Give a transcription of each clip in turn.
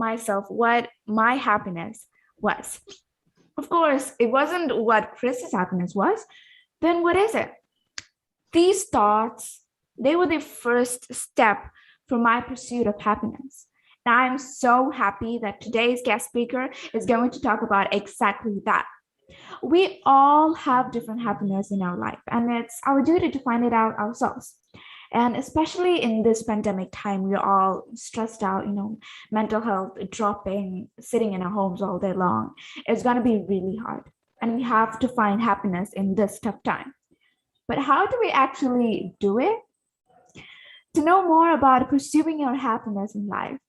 myself what my happiness was. Of course, it wasn't what Chris's happiness was. Then what is it? These thoughts, they were the first step for my pursuit of happiness. And I'm so happy that today's guest speaker is going to talk about exactly that. We all have different happiness in our life, and it's our duty to find it out ourselves. And especially in this pandemic time, we're all stressed out, mental health dropping, sitting in our homes all day long. It's going to be really hard. And we have to find happiness in this tough time. But how do we actually do it? To know more about pursuing your happiness in life,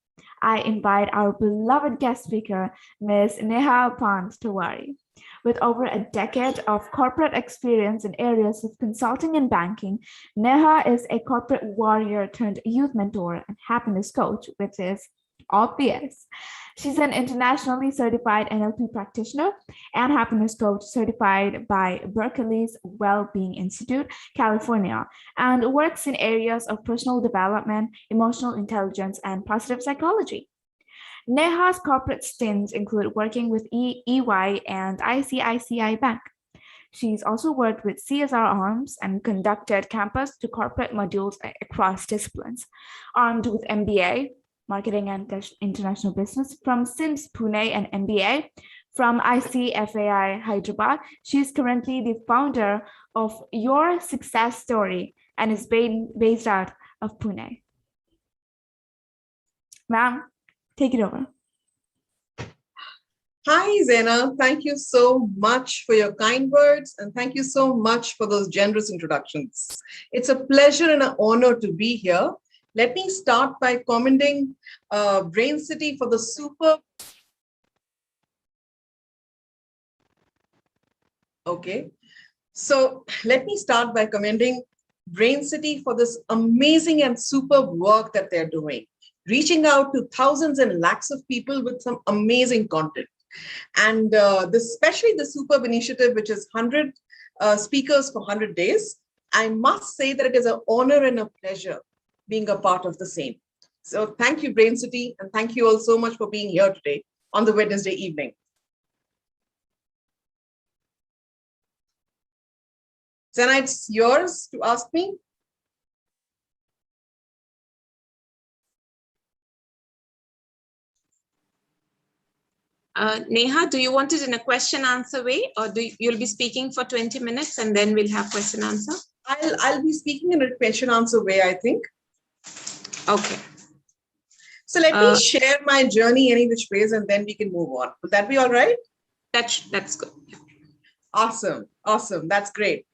I invite our beloved guest speaker, Ms. Neha Pant Tewari. With over a decade of corporate experience in areas of consulting and banking, Neha is a corporate warrior turned youth mentor and happiness coach, which is obvious. She's an internationally certified NLP practitioner and happiness coach certified by Berkeley's Wellbeing Institute, California, and works in areas of personal development, emotional intelligence, and positive psychology. Neha's corporate stints include working with EY and ICICI Bank. She's also worked with CSR arms and conducted campus to corporate modules across disciplines. Armed with MBA, Marketing and International Business from SIMS Pune and MBA from ICFAI Hyderabad. She's currently the founder of Your Success Story and is based out of Pune. Ma'am, take it over. Hi, Zena. Thank you so much for your kind words, and thank you so much for those generous introductions. It's a pleasure and an honor to be here. Let me start by commending Brainciti for the super. Okay, so let me start by commending Brainciti for this amazing and superb work that they're doing, reaching out to thousands and lakhs of people with some amazing content. And especially the superb initiative, which is 100 speakers for 100 days. I must say that it is an honor and a pleasure being a part of the same. So thank you, Brainciti, and thank you all so much for being here today on the Wednesday evening. Zena, it's yours to ask me. Neha, do you want it in a question answer way, or you'll be speaking for 20 minutes and then we'll have question answer? I'll be speaking in a question answer way, I think. Okay. So let me share my journey any which ways and then we can move on. Would that be all right? That's good. Awesome. Awesome. That's great.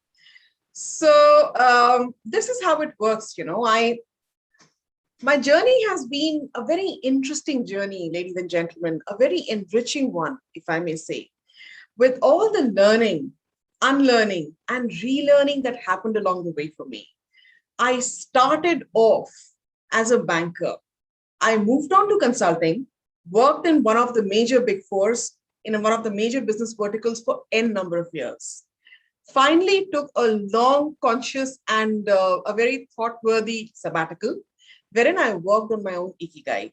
So this is how it works. My journey has been a very interesting journey, ladies and gentlemen, a very enriching one, if I may say, with all the learning, unlearning, and relearning that happened along the way for me. I started off as a banker. I moved on to consulting, worked in one of the major big fours, in one of the major business verticals for N number of years. Finally took a long, conscious, and a very thought-worthy sabbatical, wherein I worked on my own ikigai.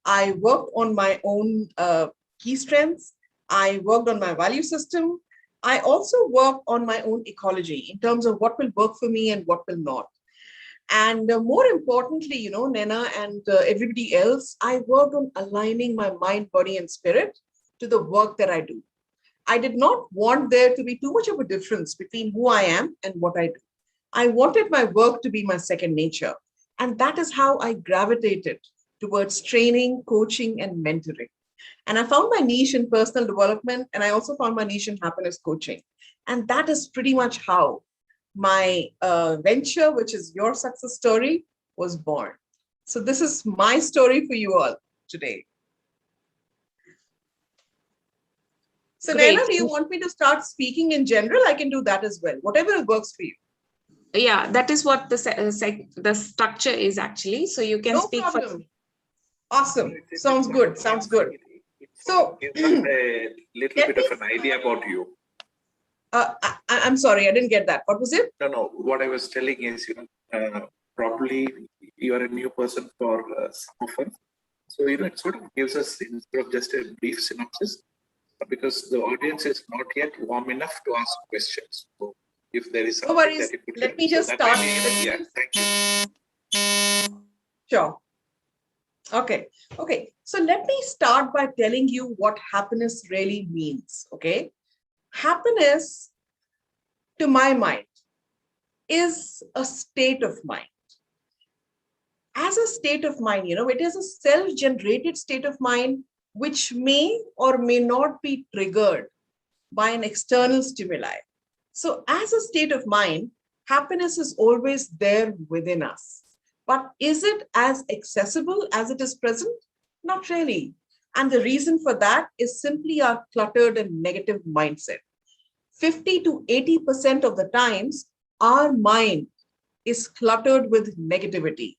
I worked on my own key strengths. I worked on my value system. I also worked on my own ecology in terms of what will work for me and what will not. And more importantly, Nena and everybody else, I worked on aligning my mind, body, and spirit to the work that I do. I did not want there to be too much of a difference between who I am and what I do. I wanted my work to be my second nature. And that is how I gravitated towards training, coaching, and mentoring. And I found my niche in personal development, and I also found my niche in happiness coaching. And that is pretty much how my venture, which is Your Success Story, was born. So this is my story for you all today. So Great. Neha, do you want me to start speaking in general? I can do that as well, whatever works for you. Yeah, that is what the structure is actually. So you can speak problem. for. Awesome. Sounds good. Sounds good. So give us a little bit of an idea about you. I'm sorry, I didn't get that. What was it? No. What I was telling is, probably you are a new person for some of us. So, it sort of gives us instead of just a brief synopsis, because the audience is not yet warm enough to ask questions. So, if there is No something worries. that you could Let me just that start. I may, yeah, thank you. Sure. Okay. Okay. So let me start by telling you what happiness really means. Okay. Happiness, to my mind, is a state of mind. As a state of mind, it is a self-generated state of mind which may or may not be triggered by an external stimuli. So as a state of mind, happiness is always there within us. But is it as accessible as it is present? Not really. And the reason for that is simply our cluttered and negative mindset. 50 to 80% of the times, our mind is cluttered with negativity.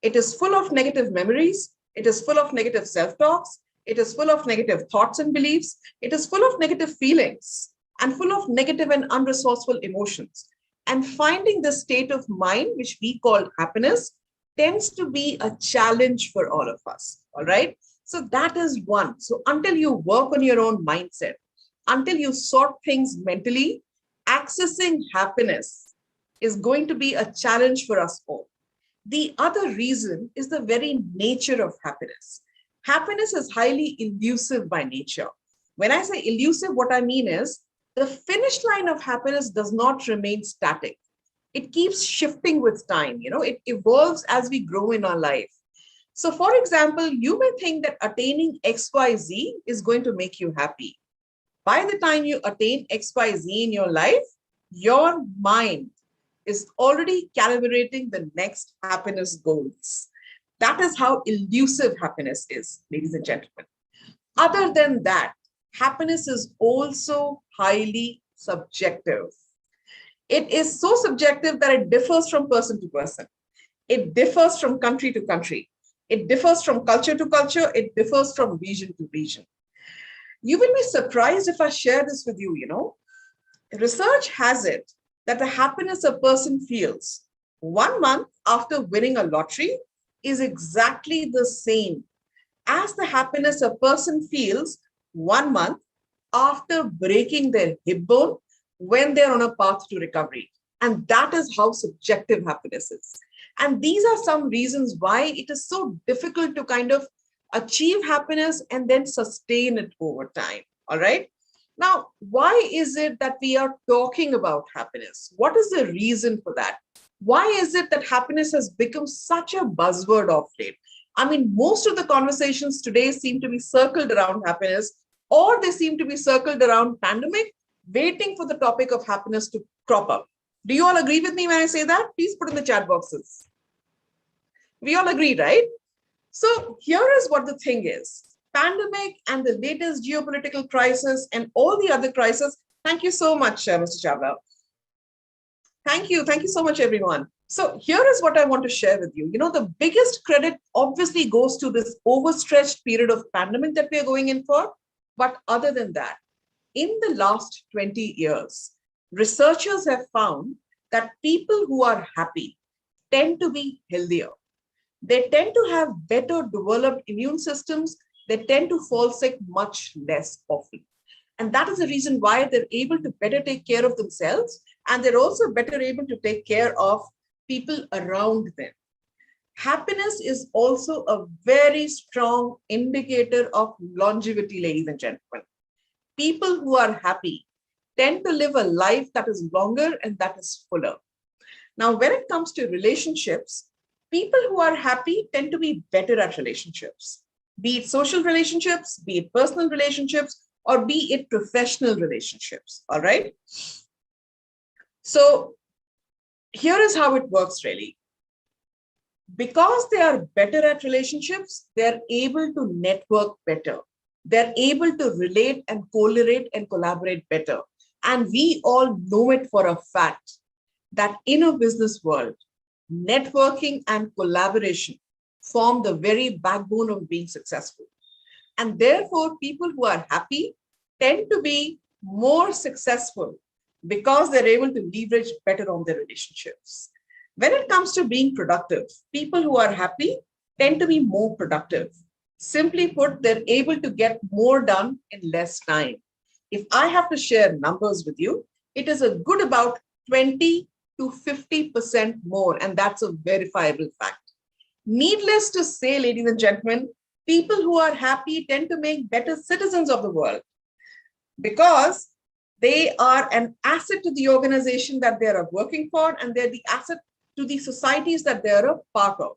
It is full of negative memories. It is full of negative self-talks. It is full of negative thoughts and beliefs. It is full of negative feelings and full of negative and unresourceful emotions. And finding the state of mind, which we call happiness, tends to be a challenge for all of us. All right. So that is one. So until you work on your own mindset, until you sort things mentally, accessing happiness is going to be a challenge for us all. The other reason is the very nature of happiness. Happiness is highly elusive by nature. When I say elusive, what I mean is the finish line of happiness does not remain static. It keeps shifting with time. It evolves as we grow in our life. So for example, you may think that attaining XYZ is going to make you happy. By the time you attain XYZ in your life, your mind is already calibrating the next happiness goals. That is how elusive happiness is, ladies and gentlemen. Other than that, happiness is also highly subjective. It is so subjective that it differs from person to person. It differs from country to country. It differs from culture to culture. It differs from region to region. You will be surprised if I share this with you. Research has it that the happiness a person feels 1 month after winning a lottery is exactly the same as the happiness a person feels 1 month after breaking their hip bone when they're on a path to recovery. And that is how subjective happiness is. And these are some reasons why it is so difficult to kind of achieve happiness and then sustain it over time. All right. Now, why is it that we are talking about happiness? What is the reason for that? Why is it that happiness has become such a buzzword of late? I mean, most of the conversations today seem to be circled around happiness, or they seem to be circled around pandemic, waiting for the topic of happiness to crop up. Do you all agree with me when I say that? Please put in the chat boxes. We all agree, right? So here is what the thing is. Pandemic and the latest geopolitical crisis and all the other crises. Thank you so much, Mr. Chavla. Thank you. Thank you so much, everyone. So here is what I want to share with you. The biggest credit obviously goes to this overstretched period of pandemic that we are going in for. But other than that, in the last 20 years, researchers have found that people who are happy tend to be healthier. They tend to have better developed immune systems. They tend to fall sick much less often. And that is the reason why they're able to better take care of themselves. And they're also better able to take care of people around them. Happiness is also a very strong indicator of longevity, ladies and gentlemen. People who are happy tend to live a life that is longer and that is fuller. Now, when it comes to relationships, people who are happy tend to be better at relationships, be it social relationships, be it personal relationships, or be it professional relationships. All right. So here is how it works really. Because they are better at relationships, they're able to network better. They're able to relate and correlate and collaborate better. And we all know it for a fact that in a business world, networking and collaboration form the very backbone of being successful. And therefore, people who are happy tend to be more successful because they're able to leverage better on their relationships. When it comes to being productive, people who are happy tend to be more productive Simply put, they're able to get more done in less time. If I have to share numbers with you, it is a good about 20 to 50% more, and that's a verifiable fact. Needless to say, ladies and gentlemen, people who are happy tend to make better citizens of the world because they are an asset to the organization that they are working for, and they're the asset to the societies that they are a part of.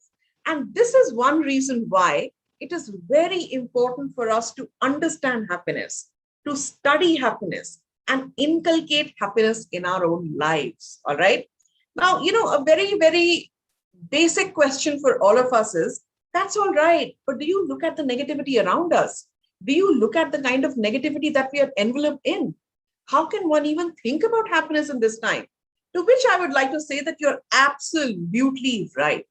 And this is one reason why it is very important for us to understand happiness, to study happiness, and inculcate happiness in our own lives. All right. Now, a very, very basic question for all of us is, that's all right, but do you look at the negativity around us? Do you look at the kind of negativity that we are enveloped in? How can one even think about happiness in this time? To which I would like to say that you're absolutely right.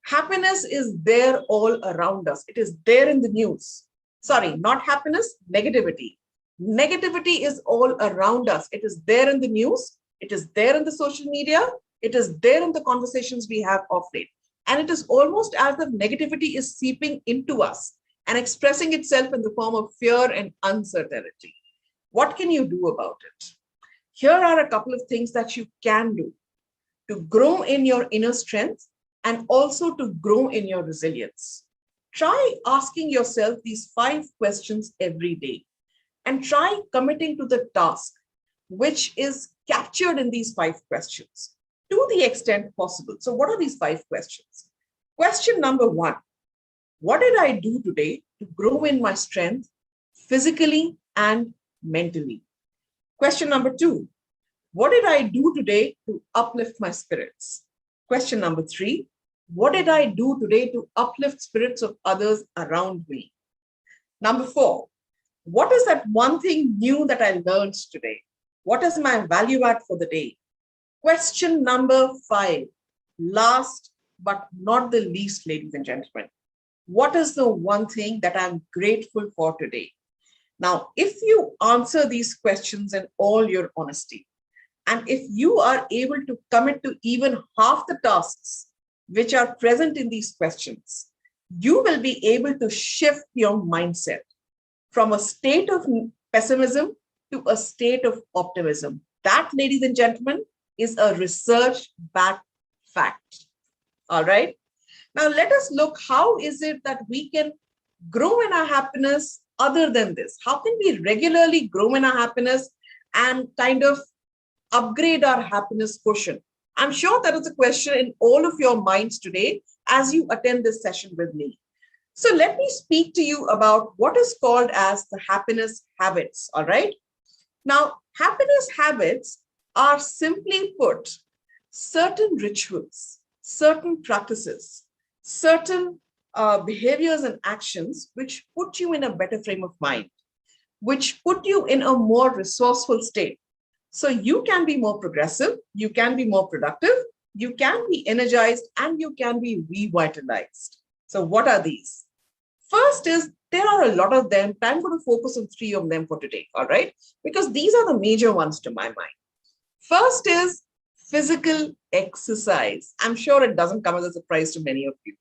Happiness is there all around us. It is there in the news. Sorry, not happiness, negativity. Negativity is all around us. It is there in the news. It is there in the social media. It is there in the conversations we have of late. And it is almost as if negativity is seeping into us and expressing itself in the form of fear and uncertainty. What can you do about it? Here are a couple of things that you can do to grow in your inner strength and also to grow in your resilience. Try asking yourself these 5 questions every day and try committing to the task which is captured in these 5 questions to the extent possible. So what are these 5 questions? Question number 1, what did I do today to grow in my strength physically and mentally? Question number 2, what did I do today to uplift my spirits? Question number 3, what did I do today to uplift spirits of others around me? Number 4, what is that one thing new that I learned today? What is my value add for the day? Question number 5, last but not the least, ladies and gentlemen, what is the one thing that I'm grateful for today? Now, if you answer these questions in all your honesty, and if you are able to commit to even half the tasks which are present in these questions, you will be able to shift your mindset from a state of pessimism to a state of optimism. That, ladies and gentlemen, is a research-backed fact. All right. Now, let us look, how is it that we can grow in our happiness other than this? How can we regularly grow in our happiness and kind of upgrade our happiness quotient? I'm sure that is a question in all of your minds today as you attend this session with me. So let me speak to you about what is called as the happiness habits. All right. Now, happiness habits are, simply put, certain rituals, certain practices, certain behaviors and actions which put you in a better frame of mind, which put you in a more resourceful state. So you can be more progressive, you can be more productive, you can be energized, and you can be revitalized. So what are these? First is, there are a lot of them. I'm going to focus on 3 of them for today, all right? Because these are the major ones to my mind. First is physical exercise. I'm sure it doesn't come as a surprise to many of you.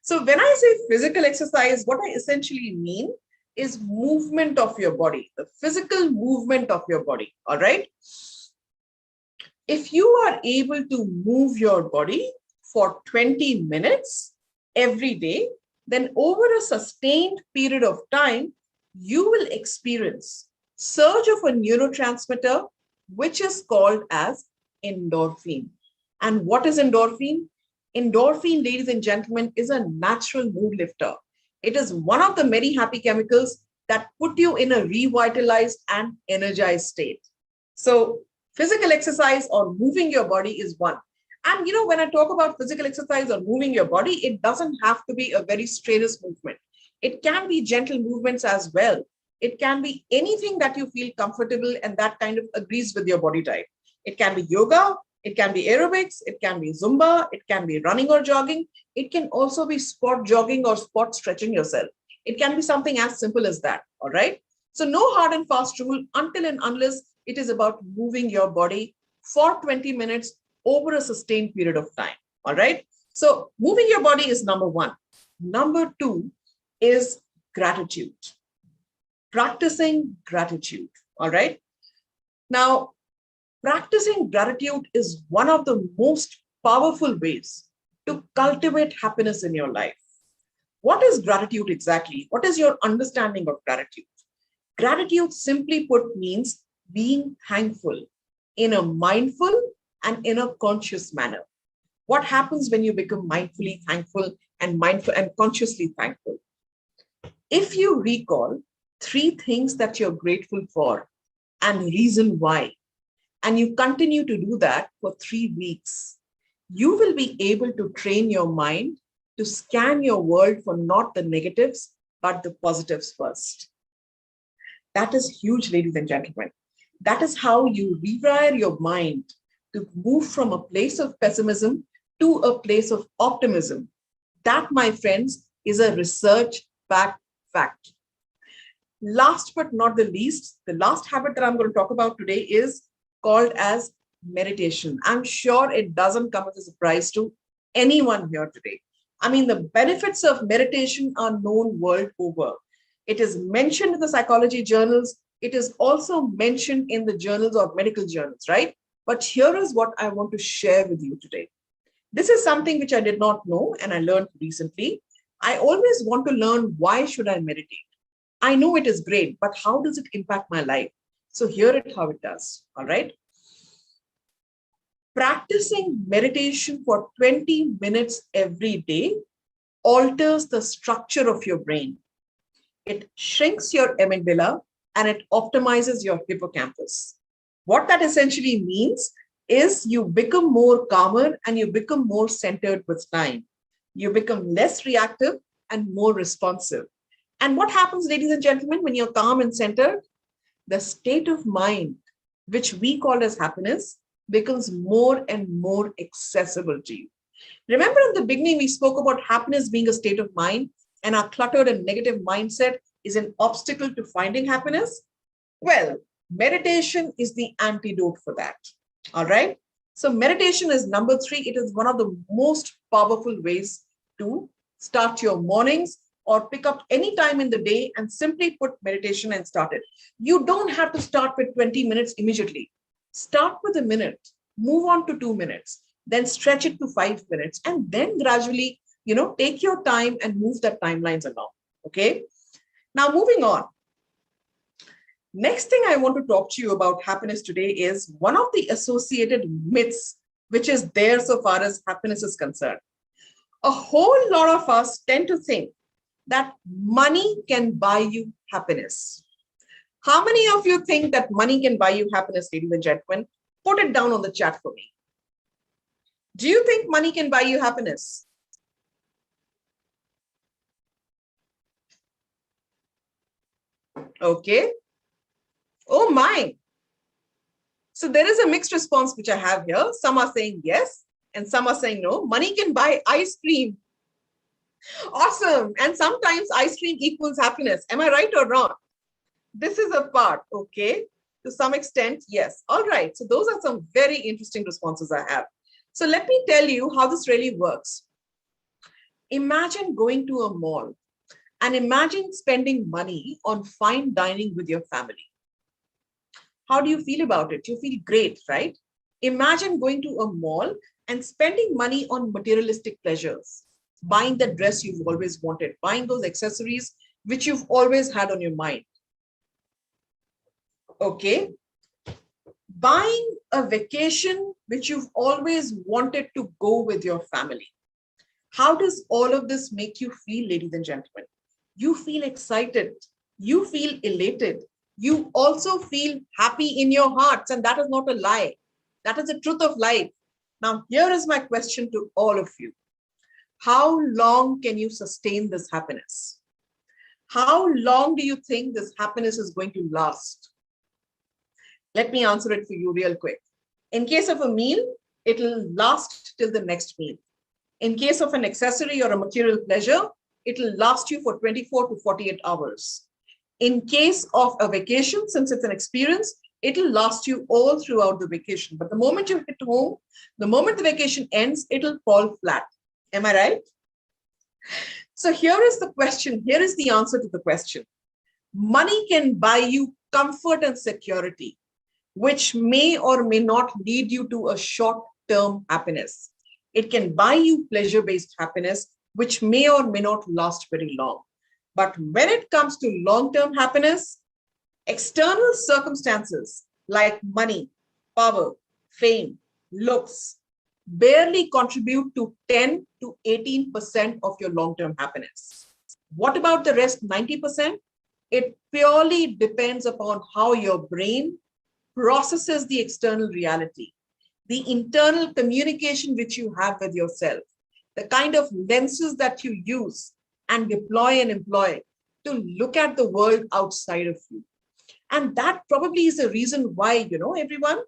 So when I say physical exercise, what I essentially mean is movement of your body, the physical movement of your body, all right? If you are able to move your body for 20 minutes every day, then over a sustained period of time, you will experience surge of a neurotransmitter, which is called as endorphin. And what is endorphin? Endorphin, ladies and gentlemen, is a natural mood lifter. It is one of the many happy chemicals that put you in a revitalized and energized state. So physical exercise or moving your body is one. And when I talk about physical exercise or moving your body, it doesn't have to be a very strenuous movement. It can be gentle movements as well. It can be anything that you feel comfortable and that kind of agrees with your body type. It can be yoga, it can be aerobics, it can be Zumba, it can be running or jogging. It can also be spot jogging or spot stretching yourself. It can be something as simple as that, all right? So no hard and fast rule until and unless it is about moving your body for 20 minutes over a sustained period of time, all right? So moving your body is number 1. Number 2, is gratitude. Practicing gratitude. All right. Now, practicing gratitude is one of the most powerful ways to cultivate happiness in your life. What is gratitude exactly? What is your understanding of gratitude? Gratitude, simply put, means being thankful in a mindful and in a conscious manner. What happens when you become mindfully thankful and mindful and consciously thankful? If you recall 3 things that you're grateful for and reason why, and you continue to do that for 3 weeks, you will be able to train your mind to scan your world for not the negatives, but the positives first. That is huge, ladies and gentlemen. That is how you rewire your mind to move from a place of pessimism to a place of optimism. That, my friends, is a research-backed fact. Last but not the least, the last habit that I'm going to talk about today is called as meditation. I'm sure it doesn't come as a surprise to anyone here today. I mean, the benefits of meditation are known world over. It is mentioned in the psychology journals. It is also mentioned in the journals or medical journals, right? But here is what I want to share with you today. This is something which I did not know and I learned recently. I always want to learn, why should I meditate? I know it is great, but how does it impact my life? So here it how it does, all right? Practicing meditation for 20 minutes every day alters the structure of your brain. It shrinks your amygdala and it optimizes your hippocampus. What that essentially means is you become more calmer and you become more centered with time. You become less reactive and more responsive. And what happens, ladies and gentlemen, when you're calm and centered? The state of mind, which we call as happiness, becomes more and more accessible to you. Remember in the beginning, we spoke about happiness being a state of mind, and our cluttered and negative mindset is an obstacle to finding happiness. Well, meditation is the antidote for that. All right. So meditation is number 3. It is one of the most powerful ways to start your mornings or pick up any time in the day and simply put meditation and start it. You don't have to start with 20 minutes immediately. Start with a minute, move on to 2 minutes, then stretch it to 5 minutes, and then gradually, take your time and move that timelines along. Okay. Now moving on. Next thing I want to talk to you about happiness today is one of the associated myths, which is there so far as happiness is concerned. A whole lot of us tend to think that money can buy you happiness. How many of you think that money can buy you happiness, ladies and gentlemen? Put it down on the chat for me. Do you think money can buy you happiness? Okay. Oh my. So there is a mixed response which I have here. Some are saying yes, and some are saying no. Money can buy ice cream. Awesome. And sometimes ice cream equals happiness. Am I right or wrong? This is a part, okay? To some extent, yes. All right. So those are some very interesting responses I have. So let me tell you how this really works. Imagine going to a mall and imagine spending money on fine dining with your family. How do you feel about it? You feel great, right? Imagine going to a mall and spending money on materialistic pleasures, buying the dress you've always wanted, buying those accessories which you've always had on your mind. Okay. Buying a vacation which you've always wanted to go with your family. How does all of this make you feel, ladies and gentlemen? You feel excited. You feel elated. You also feel happy in your hearts, and that is not a lie. That is the truth of life. Now, here is my question to all of you. How long can you sustain this happiness? How long do you think this happiness is going to last? Let me answer it for you real quick. In case of a meal, it will last till the next meal. In case of an accessory or a material pleasure, it will last you for 24 to 48 hours. In case of a vacation, since it's an experience, it'll last you all throughout the vacation. But the moment you hit home, the moment the vacation ends, it'll fall flat. Am I right? So here is the question. Here is the answer to the question. Money can buy you comfort and security, which may or may not lead you to a short-term happiness. It can buy you pleasure-based happiness, which may or may not last very long. But when it comes to long-term happiness, external circumstances like money, power, fame, looks barely contribute to 10 to 18% of your long-term happiness. What about the rest 90%? It purely depends upon how your brain processes the external reality, the internal communication which you have with yourself, the kind of lenses that you use and deploy and employ to look at the world outside of you. And that probably is the reason why, everyone,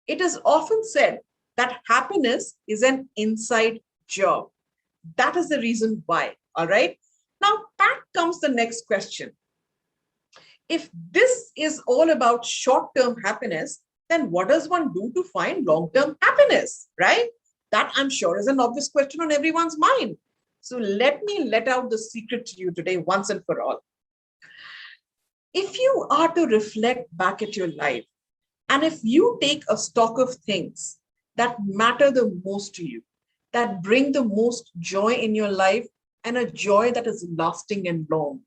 it is often said that happiness is an inside job. That is the reason why. All right. Now, back comes the next question. If this is all about short-term happiness, then what does one do to find long-term happiness, right? That I'm sure is an obvious question on everyone's mind. So let me let out the secret to you today once and for all. If you are to reflect back at your life, and if you take a stock of things that matter the most to you, that bring the most joy in your life, and a joy that is lasting and long,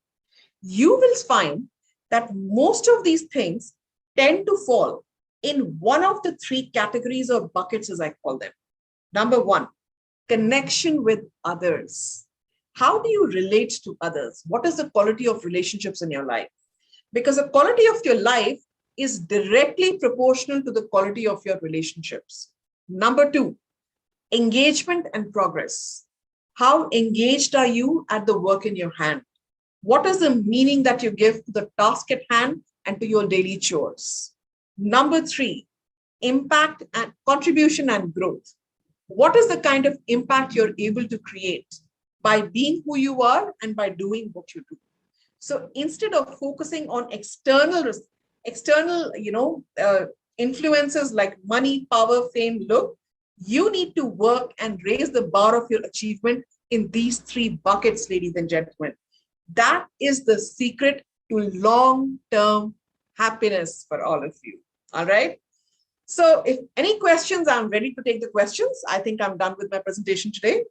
you will find that most of these things tend to fall in one of the three categories or buckets, as I call them. Number one, connection with others. How do you relate to others? What is the quality of relationships in your life? Because the quality of your life is directly proportional to the quality of your relationships. Number two, engagement and progress. How engaged are you at the work in your hand? What is the meaning that you give to the task at hand and to your daily chores? Number three, impact and contribution and growth. What is the kind of impact you're able to create by being who you are and by doing what you do? So instead of focusing on external influences like money, power, fame, look, you need to work and raise the bar of your achievement in these three buckets, ladies and gentlemen. That is the secret to long-term happiness for all of you. All right. So if any questions, I'm ready to take the questions. I think I'm done with my presentation today.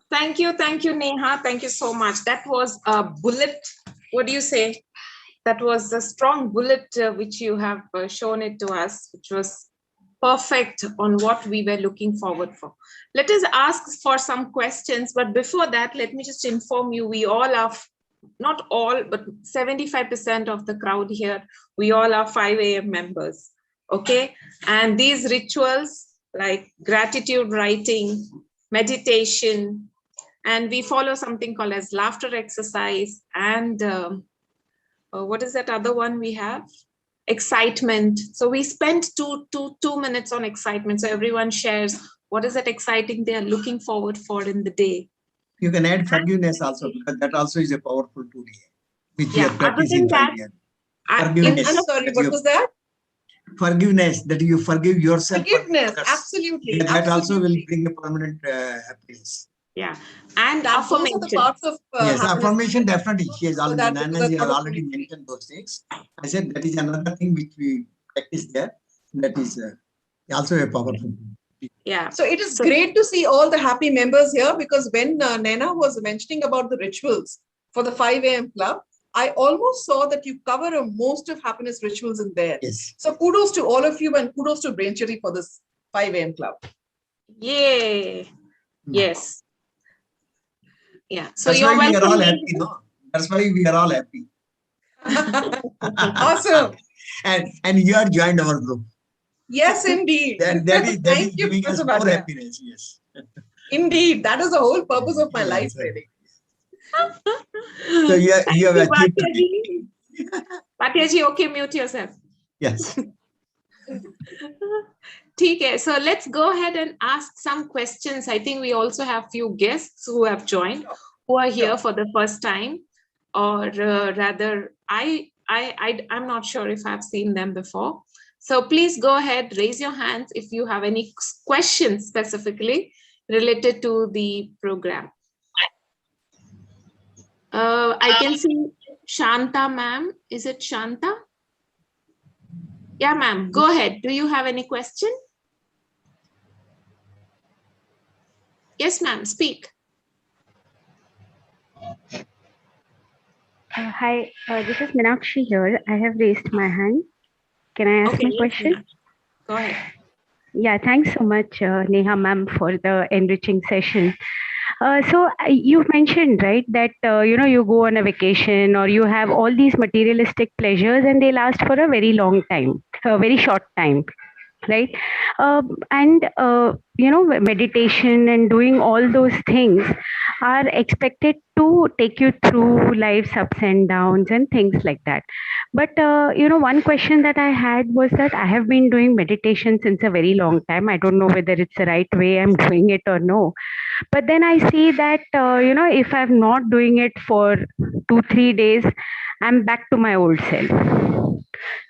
Thank you, Neha. Thank you so much. That was a bullet. What do you say? That was a strong bullet which you have shown it to us, which was perfect on what we were looking forward for. Let us ask for some questions, but before that, let me just inform you, we all are, not all, but 75% of the crowd here, we all are 5 a.m. members, okay? And these rituals like gratitude writing, meditation, and we follow something called as laughter exercise, and what is that other one we have? Excitement. So we spent two minutes on excitement. So everyone shares what is that exciting they are looking forward for in the day. You can add forgiveness also, because that also is a powerful tool here, which Yeah, you are practicing 5 years. Forgiveness. I'm sorry, what was that? Forgiveness, that you forgive yourself. Forgiveness, absolutely. Yeah, that absolutely. also will bring a permanent happiness. Yeah, and Those affirmation. are the parts of Yes, happiness. affirmation definitely. She has So already, that- Nana that's has not a already fully- mentioned those things. I said that is another thing which we practice there. That is also a powerful thing. Yeah. So it is great to see all the happy members here, because when Neha was mentioning about the rituals for the 5 a.m. club, I almost saw that you cover most of happiness rituals in there. Yes. So kudos to all of you, and kudos to Brainciti for this 5 a.m. club. Yay. Yes. Yeah. So that's you're why we are all welcome. happy, no? That's why we are all happy. Awesome. And you are joined our group. Yes, indeed. That is Thank you, giving us Professor more Bhatia. happiness. Yes. Indeed, that is the whole purpose of my life, really. So you have achieved. Bhatia ji, okay, mute yourself. Yes. Okay, so let's go ahead and ask some questions. I think we also have few guests who have joined, who are here for the first time, or rather, I'm not sure if I've seen them before. So please go ahead, raise your hands if you have any questions specifically related to the program. I can see Shanta ma'am. Is it Shanta? Yeah, ma'am. Go ahead. Do you have any question? Yes, ma'am. Speak. Hi, this is Meenakshi here. I have raised my hand. Can I ask my yes, question? ma'am. Go ahead. Yeah, thanks so much, Neha ma'am, for the enriching session. You mentioned, right, that you go on a vacation or you have all these materialistic pleasures and they last for a very long time, a very short time, right? Meditation and doing all those things are expected to take you through life's ups and downs and things like that. But one question that I had was that I have been doing meditation since a very long time. I don't know whether it's the right way I'm doing it or no. But then I see that if I'm not doing it for 2-3 days, I'm back to my old self.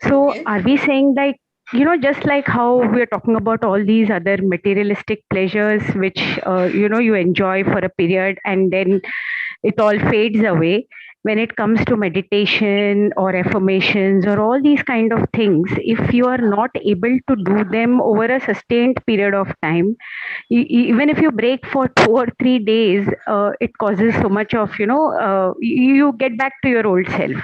So Okay. are we saying, like, just like how we're talking about all these other materialistic pleasures which you enjoy for a period and then it all fades away, when it comes to meditation or affirmations or all these kind of things, if you are not able to do them over a sustained period of time, even if you break for 2 or 3 days, it causes so much of you get back to your old self.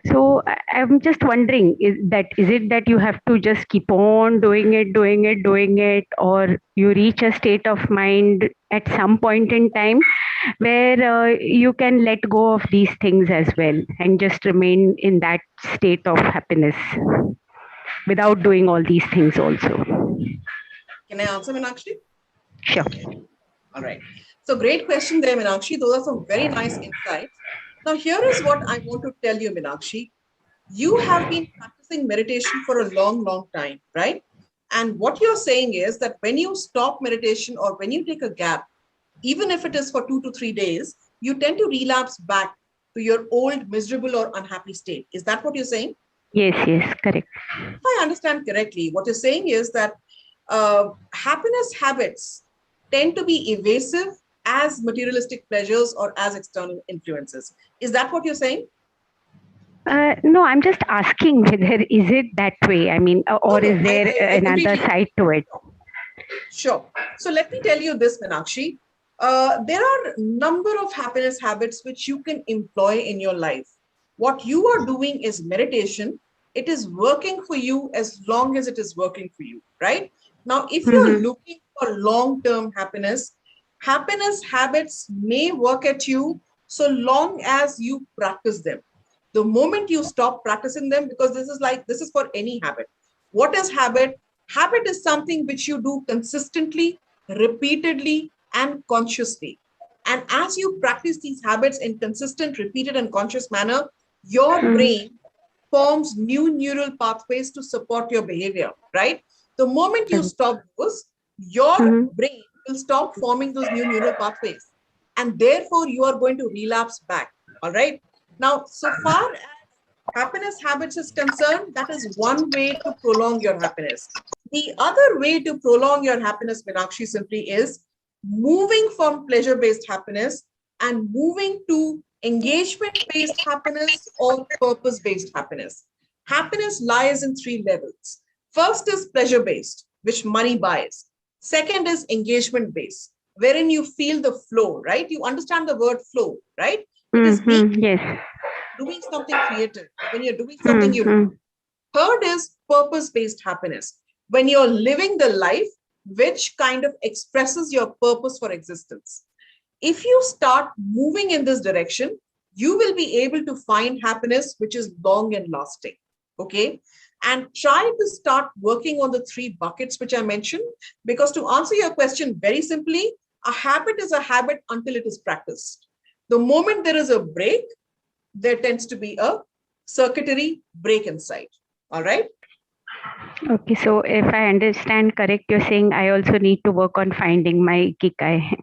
So I'm just wondering, is it that you have to just keep on doing it, or you reach a state of mind at some point in time where you can let go of these things as well and just remain in that state of happiness without doing all these things also? Can I answer, Meenakshi? Sure. All right. So great question there, Meenakshi. Those are some very nice insights. Now, here is what I want to tell you, Meenakshi. You have been practicing meditation for a long, long time, right? And what you're saying is that when you stop meditation or when you take a gap, even if it is for 2 to 3 days, you tend to relapse back to your old miserable or unhappy state. Is that what you're saying? Yes, correct. If I understand correctly, what you're saying is that happiness habits tend to be evasive as materialistic pleasures or as external influences. Is that what you're saying? No, I'm just asking whether is it that way? I mean, or No, is there I another completely. side to it? Sure. So let me tell you this, Meenakshi. There are a number of happiness habits which you can employ in your life. What you are doing is meditation. It is working for you as long as it is working for you, right? Now, if you're looking for long-term happiness, happiness habits may work at you so long as you practice them. The moment you stop practicing them, because this is for any habit. What is habit? Habit is something which you do consistently, repeatedly, and consciously. And as you practice these habits in consistent, repeated, and conscious manner, your brain forms new neural pathways to support your behavior, right? The moment you stop those, your brain will stop forming those new neural pathways. And therefore, you are going to relapse back, all right? Now, so far as happiness habits is concerned, that is one way to prolong your happiness. The other way to prolong your happiness, Meenakshi, simply is moving from pleasure-based happiness and moving to engagement-based happiness or purpose-based happiness. Happiness lies in 3 levels. First is pleasure-based, which money buys. Second is engagement-based, wherein you feel the flow, right? You understand the word flow, right? It is being doing something creative. When you're doing something you do. Third is purpose-based happiness. When you're living the life which kind of expresses your purpose for existence. If you start moving in this direction, you will be able to find happiness which is long and lasting. Okay. And try to start working on the 3 buckets which I mentioned, because to answer your question very simply, a habit is a habit until it is practiced. The moment there is a break, there tends to be a circuitry break inside. All right. Okay, so if I understand correct, you're saying I also need to work on finding my ikigai.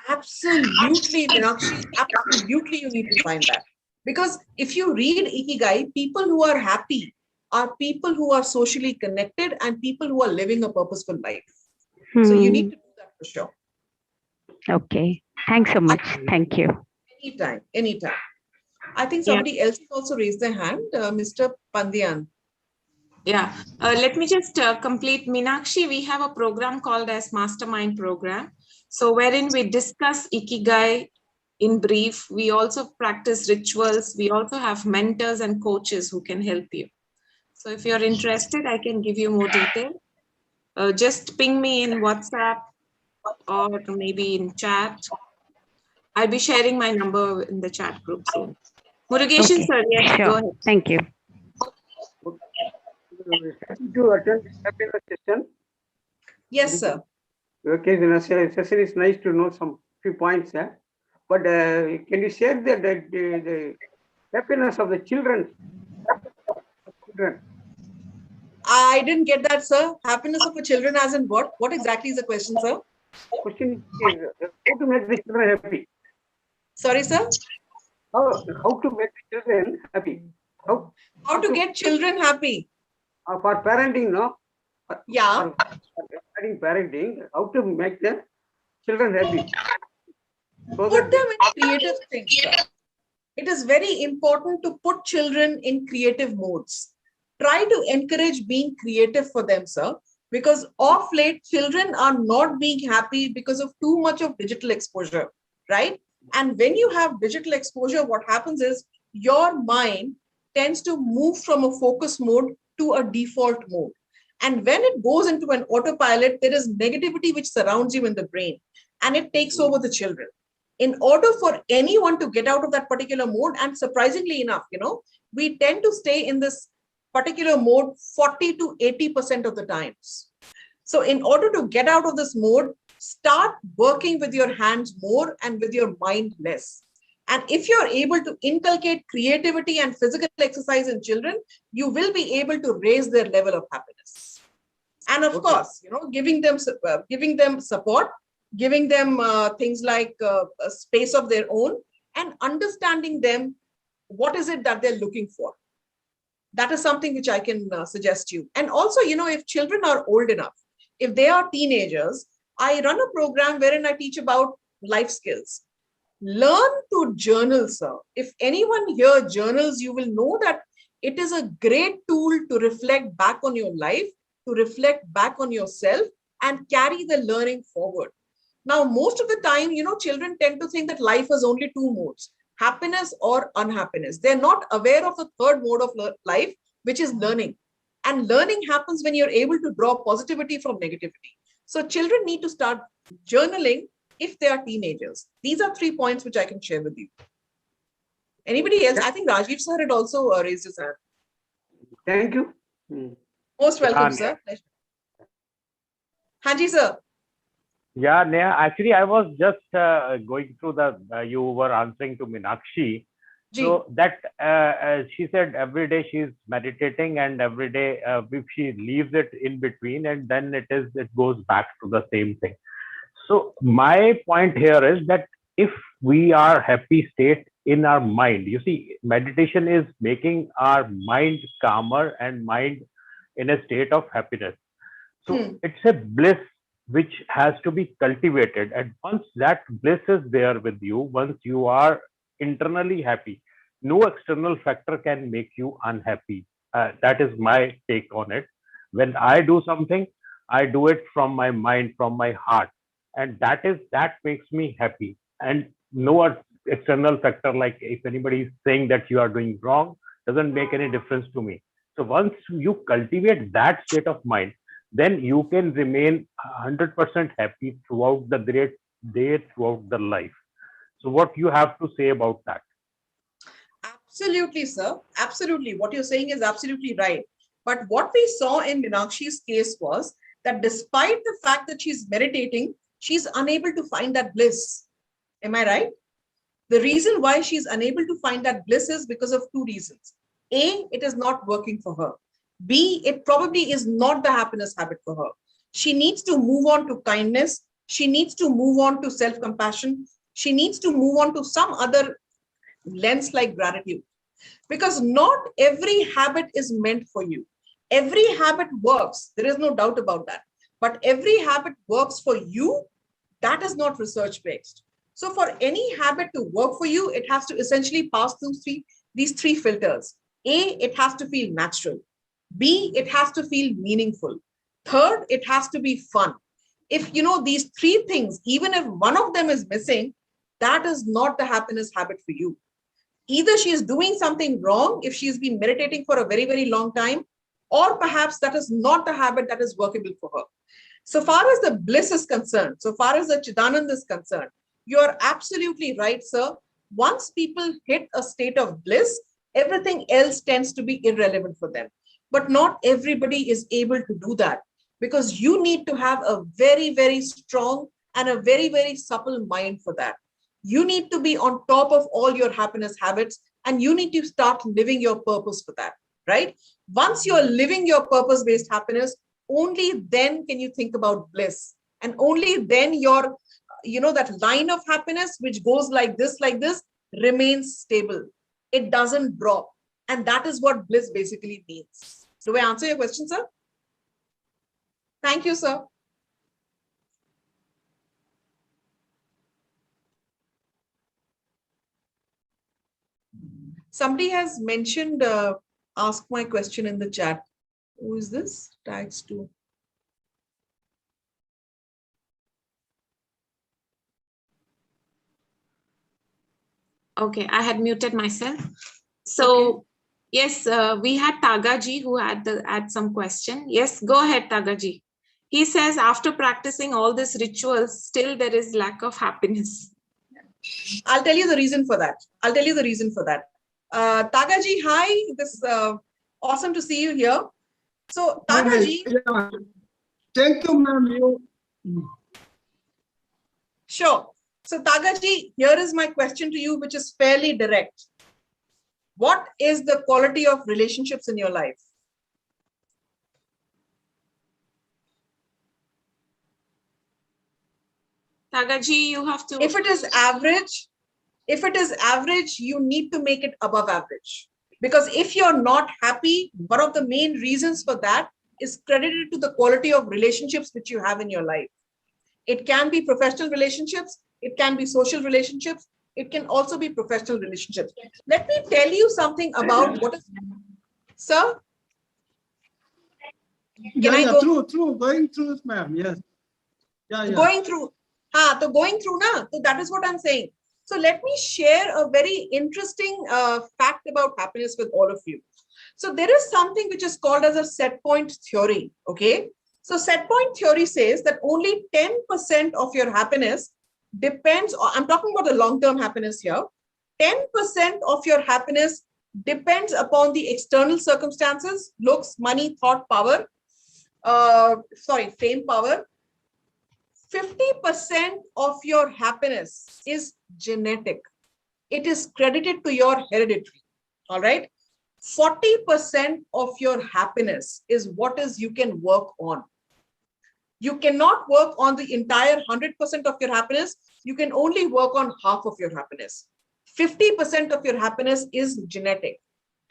Absolutely, Meenakshi. Absolutely, you need to find that. Because if you read Ikigai, people who are happy are people who are socially connected and people who are living a purposeful life. So you need to do that for sure. Okay. Thanks so much. Thank you. Anytime, anytime. I think somebody else has also raised their hand, Mr. Pandian. Yeah, let me just complete. Meenakshi, we have a program called as Mastermind Program. So wherein we discuss Ikigai in brief. We also practice rituals. We also have mentors and coaches who can help you. So if you're interested, I can give you more detail. Just ping me in WhatsApp or maybe in chat. I'll be sharing my number in the chat group soon. Murugeshan, Okay. sir, yes, Sure. go ahead. Thank you. To attend happiness session. Yes, sir. Okay, the session is nice to know some few points. But can you share the happiness of the children? I didn't get that, sir. Happiness of the children as in what? What exactly is the question, sir? Question is how to make the children happy. Sorry, sir? How to make the children happy. How to get children happy? For parenting, no? Yeah. For parenting, how to make the children happy. So put them in creative things, sir. It is very important to put children in creative modes. Try to encourage being creative for them, sir, because of late, children are not being happy because of too much of digital exposure, right? And when you have digital exposure, what happens is your mind tends to move from a focus mode to a default mode. And when it goes into an autopilot, there is negativity which surrounds you in the brain and it takes over the children. In order for anyone to get out of that particular mode, and surprisingly enough, we tend to stay in this particular mode 40 to 80% of the times. So in order to get out of this mode, start working with your hands more and with your mind less. And if you're able to inculcate creativity and physical exercise in children, you will be able to raise their level of happiness. And of course, giving them support, giving them things like a space of their own, and understanding them, what is it that they're looking for. That is something which I can suggest you. And also, if children are old enough, if they are teenagers, I run a program wherein I teach about life skills. Learn to journal, sir. If anyone here journals, you will know that it is a great tool to reflect back on your life, to reflect back on yourself and carry the learning forward. Now, most of the time, children tend to think that life has only two modes, happiness or unhappiness. They're not aware of the third mode of life, which is learning. And learning happens when you're able to draw positivity from negativity. So children need to start journaling if they are teenagers. These are 3 points which I can share with you. Anybody else? I think Rajiv sir had also raised his hand. Thank you. Most welcome, sir. Hanji, sir. Yeah, Neha, actually, I was just going through you were answering to Meenakshi. So that she said every day she's meditating and every day if she leaves it in between and then it goes back to the same thing. So my point here is that if we are happy state in our mind, you see, meditation is making our mind calmer and mind in a state of happiness. So it's a bliss which has to be cultivated. And once that bliss is there with you, once you are internally happy, no external factor can make you unhappy. That is my take on it. When I do something, I do it from my mind, from my heart. And that makes me happy. And no external factor, like if anybody is saying that you are doing wrong, doesn't make any difference to me. So once you cultivate that state of mind, then you can remain 100% happy throughout the great day, throughout the life. So what you have to say about that? Absolutely, sir. Absolutely. What you're saying is absolutely right. But what we saw in Meenakshi's case was that despite the fact that she's meditating, she's unable to find that bliss. Am I right? The reason why she's unable to find that bliss is because of 2 reasons. A, it is not working for her. B, it probably is not the happiness habit for her. She needs to move on to kindness. She needs to move on to self-compassion. She needs to move on to some other lens like gratitude. Because not every habit is meant for you. Every habit works. There is no doubt about that. But every habit works for you. That is not research-based. So for any habit to work for you, it has to essentially pass through these three filters. A, it has to feel natural. B, it has to feel meaningful. Third, it has to be fun. If you know these three things, even if one of them is missing, that is not the happiness habit for you. Either she is doing something wrong if she's been meditating for a very, very long time, or perhaps that is not the habit that is workable for her. So far as the bliss is concerned, so far as the Chidanand is concerned, you're absolutely right, sir. Once people hit a state of bliss, everything else tends to be irrelevant for them. But not everybody is able to do that, because you need to have a very, very strong and a very, very supple mind for that. You need to be on top of all your happiness habits, and you need to start living your purpose for that, right? Once you're living your purpose-based happiness, only then can you think about bliss. And only then your, that line of happiness, which goes like this, remains stable. It doesn't drop. And that is what bliss basically means. Do I answer your question, sir? Thank you, sir. Somebody has mentioned, ask my question in the chat. Who is this? Tags to. Okay, I had muted myself. So, okay. Yes, we had Tagaji who had some question. Yes, go ahead, Tagaji. He says, after practicing all these rituals, still there is lack of happiness. I'll tell you the reason for that. Tagaji, hi. This awesome to see you here. So, Tagaji. Yeah. Thank you, ma'am. Sure. So, Tagaji, here is my question to you, which is fairly direct. What is the quality of relationships in your life? Tagaji, you have to. If it is average, you need to make it above average. Because if you're not happy, one of the main reasons for that is credited to the quality of relationships which you have in your life. It can be professional relationships, it can be social relationships, it can also be professional relationships. Let me tell you something about what is, sir? Can I go? Going through, ma'am, yes. Going through. So going through, na? So that is what I'm saying. So let me share a very interesting fact about happiness with all of you. So there is something which is called as a set point theory, okay? So set point theory says that only 10% of your happiness depends, I'm talking about the long-term happiness here, 10% of your happiness depends upon the external circumstances, looks, money, thought, power, fame, power. 50% of your happiness is genetic. It is credited to your hereditary, all right? 40% of your happiness is what is you can work on. You cannot work on the entire 100% of your happiness. You can only work on half of your happiness. 50% of your happiness is genetic.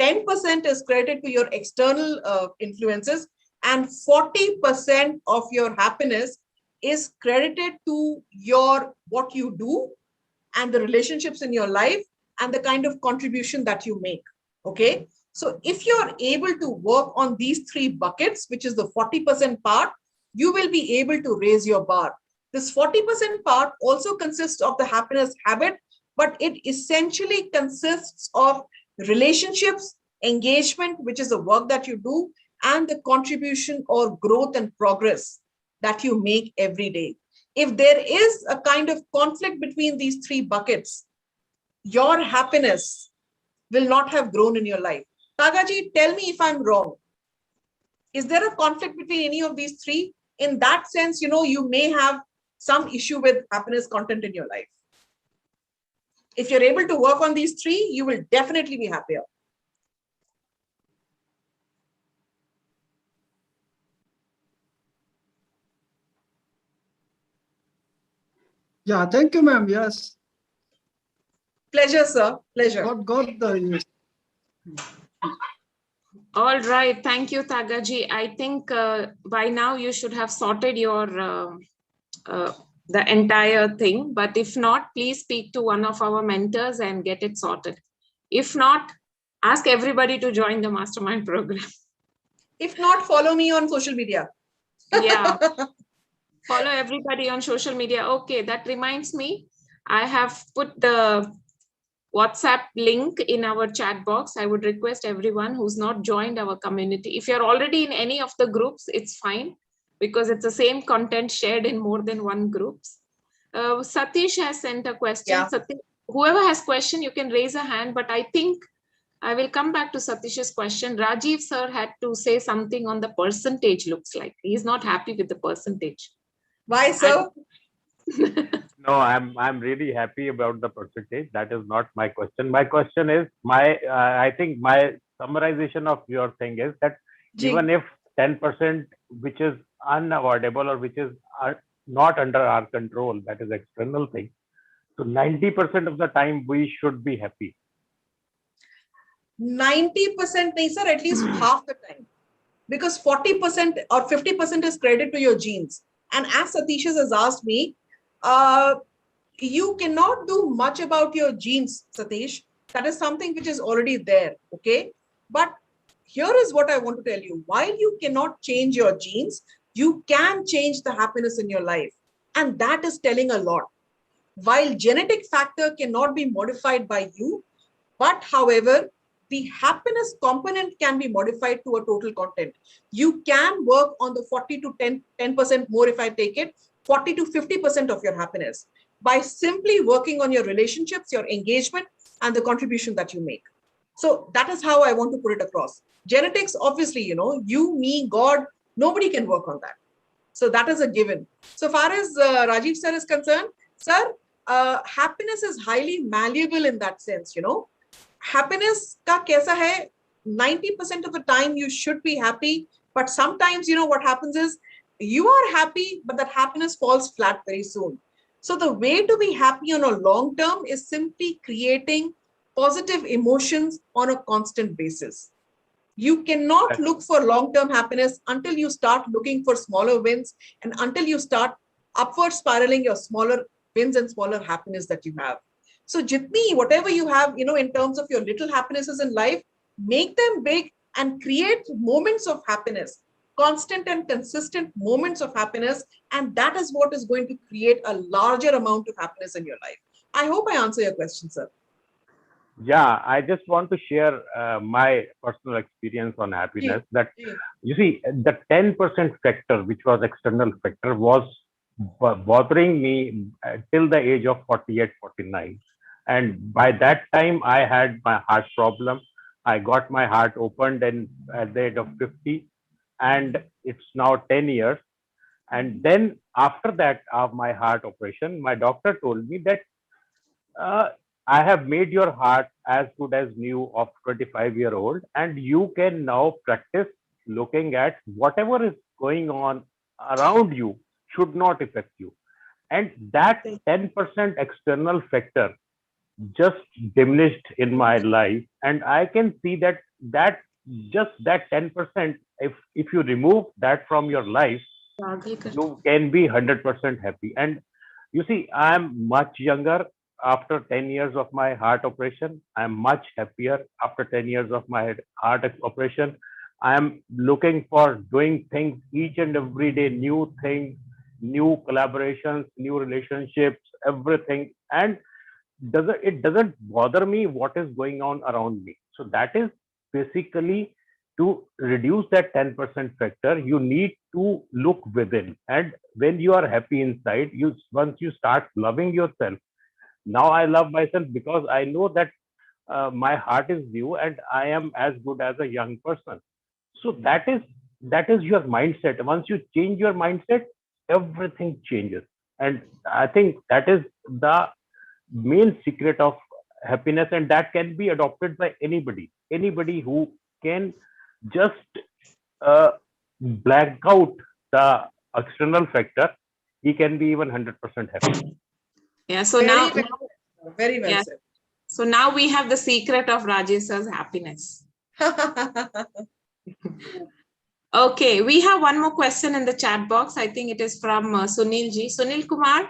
10% is credited to your external influences, and 40% of your happiness is credited to your what you do and the relationships in your life and the kind of contribution that you make. Okay. So if you're able to work on these three buckets, which is the 40% part, you will be able to raise your bar. This 40% part also consists of the happiness habit, but it essentially consists of relationships, engagement, which is the work that you do, and the contribution or growth and progress that you make every day. If there is a kind of conflict between these three buckets, your happiness will not have grown in your life. Tagaji, tell me if I'm wrong. Is there a conflict between any of these three? In that sense, you may have some issue with happiness content in your life. If you're able to work on these three, you will definitely be happier. Yeah, thank you, ma'am. Yes. Pleasure, sir. Pleasure. Got the yes. All right. Thank you, Tagaji. I think by now you should have sorted your the entire thing. But if not, please speak to one of our mentors and get it sorted. If not, ask everybody to join the mastermind program. If not, follow me on social media. Yeah. Follow everybody on social media. Okay, that reminds me, I have put the WhatsApp link in our chat box. I would request everyone who's not joined our community. If you're already in any of the groups, it's fine because it's the same content shared in more than one groups. Satish has sent a question. Yeah. Satish, whoever has question, you can raise a hand, but I think I will come back to Satish's question. Rajiv sir had to say something on the percentage looks like. He's not happy with the percentage. Why, sir? No, I'm really happy about the percentage. That is not my question. My question is I think my summarization of your thing is that even if 10% which is unavoidable or which is not under our control, that is external thing. So 90% of the time we should be happy. 90% nahi, sir, at least half the time. Because 40% or 50% is credit to your genes. And as Satish has asked me, you cannot do much about your genes, Satish. That is something which is already there, okay? But here is what I want to tell you. While you cannot change your genes, you can change the happiness in your life. And that is telling a lot. While genetic factor cannot be modified by you, but however, the happiness component can be modified to a total content. You can work on the 40 to 10% more if I take it, 40 to 50% of your happiness by simply working on your relationships, your engagement, and the contribution that you make. So that is how I want to put it across. Genetics, obviously, you, me, God, nobody can work on that. So that is a given. So far as Rajiv sir is concerned, sir, happiness is highly malleable in that sense, Happiness ka kaisa hai? 90% of the time you should be happy, but sometimes what happens is you are happy, but that happiness falls flat very soon. So the way to be happy on a long term is simply creating positive emotions on a constant basis. You cannot look for long-term happiness until you start looking for smaller wins and until you start upward spiraling your smaller wins and smaller happiness that you have. So jitni, whatever you have, in terms of your little happinesses in life, make them big and create moments of happiness, constant and consistent moments of happiness. And that is what is going to create a larger amount of happiness in your life. I hope I answer your question, sir. Yeah, I just want to share my personal experience on happiness. That you see, the 10% factor, which was external factor, was bothering me till the age of 48, 49. And by that time, I had my heart problem. I got my heart opened at the age of 50, and it's now 10 years. And then after that, of my heart operation, my doctor told me that I have made your heart as good as new of 25-year-old, and you can now practice looking at whatever is going on around you should not affect you. And that 10% external factor just diminished in my life, and I can see that just that 10%, if you remove that from your life, you can be 100% happy. And you see, I'm much younger after 10 years of my heart operation. I'm much happier after 10 years of my heart operation. I'm looking for doing things each and every day, new things, new collaborations, new relationships, everything. And it doesn't bother me what is going on around me. So that is basically, to reduce that 10% factor, you need to look within. And when you are happy inside, once you start loving yourself, now I love myself because I know that my heart is new and I am as good as a young person. So that is your mindset. Once you change your mindset, everything changes. And I think that is the main secret of happiness, and that can be adopted by anybody who can just blank out the external factor. He can be even 100% happy. Yeah, so very now well, very well said. So now we have the secret of Rajesh's happiness. Okay, we have one more question in the chat box. I think it is from Sunil ji. Sunil Kumar.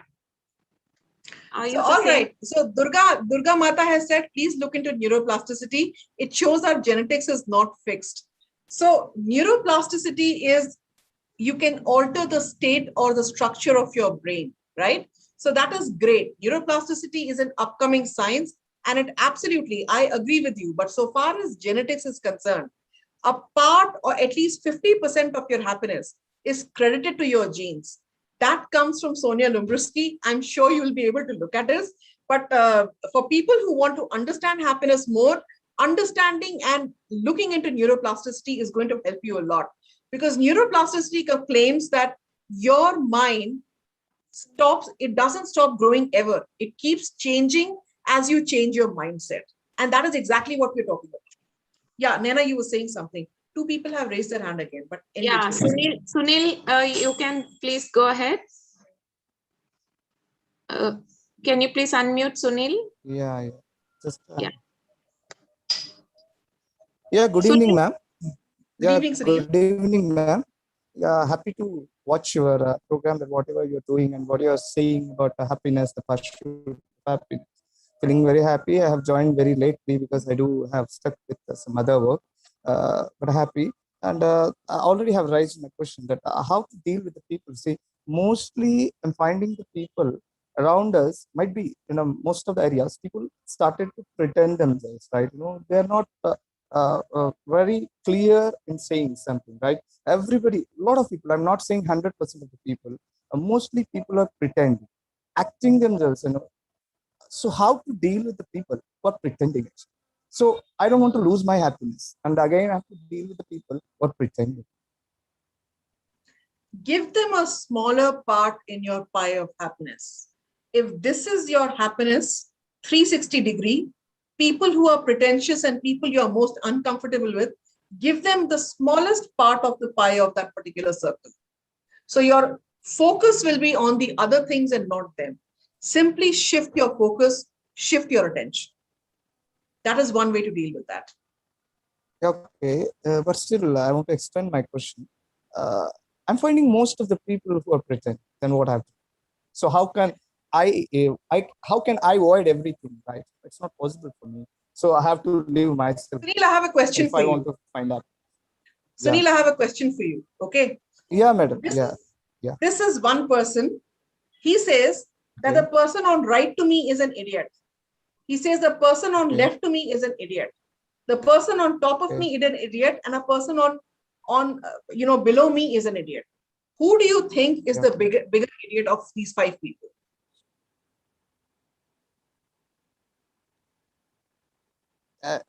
So, all right. So Durga Mata has said, please look into neuroplasticity. It shows our genetics is not fixed. So neuroplasticity is you can alter the state or the structure of your brain, right? So that is great. Neuroplasticity is an upcoming science, and it absolutely, I agree with you. But so far as genetics is concerned, a part or at least 50% of your happiness is credited to your genes. That comes from Sonia Lumbruski. I'm sure you will be able to look at this. But for people who want to understand happiness more, understanding and looking into neuroplasticity is going to help you a lot. Because neuroplasticity claims that your mind stops, it doesn't stop growing ever. It keeps changing as you change your mindset. And that is exactly what we're talking about. Yeah, Neha, you were saying something. Two people have raised their hand again, but yeah, Sunil, you can please go ahead. Can you please unmute Sunil? Yeah. Just yeah. Yeah. Good evening, ma'am. Yeah. Good evening, ma'am. Yeah. Happy to watch your program, that whatever you're doing and what you're saying about happiness, the pursuit of happiness. Feeling very happy. I have joined very lately because I do have stuck with some other work, but happy. And I already have raised my question that how to deal with the people. See, mostly I'm finding the people around us might be, most of the areas, people started to pretend themselves, right? They're not very clear in saying something, right? Everybody, a lot of people, I'm not saying 100% of the people, mostly people are pretending, acting themselves, So how to deal with the people who are pretending it? So I don't want to lose my happiness. And again, I have to deal with the people who are pretending. Give them a smaller part in your pie of happiness. If this is your happiness, 360 degree, people who are pretentious and people you are most uncomfortable with, give them the smallest part of the pie of that particular circle. So your focus will be on the other things and not them. Simply shift your focus, shift your attention. That is one way to deal with that. Okay, but still, I want to extend my question. I'm finding most of the people who are pretending. Then what happens? So how can I avoid everything? Right? It's not possible for me. So I have to live myself. Sunil, I have a question for you. If I want to find out. Sunil, I have a question for you. Okay. Yeah, madam. This is one person. He says that the person on right to me is an idiot. He says the person on left to me is an idiot. The person on top of me is an idiot, and a person on below me is an idiot. Who do you think is the bigger idiot of these five people?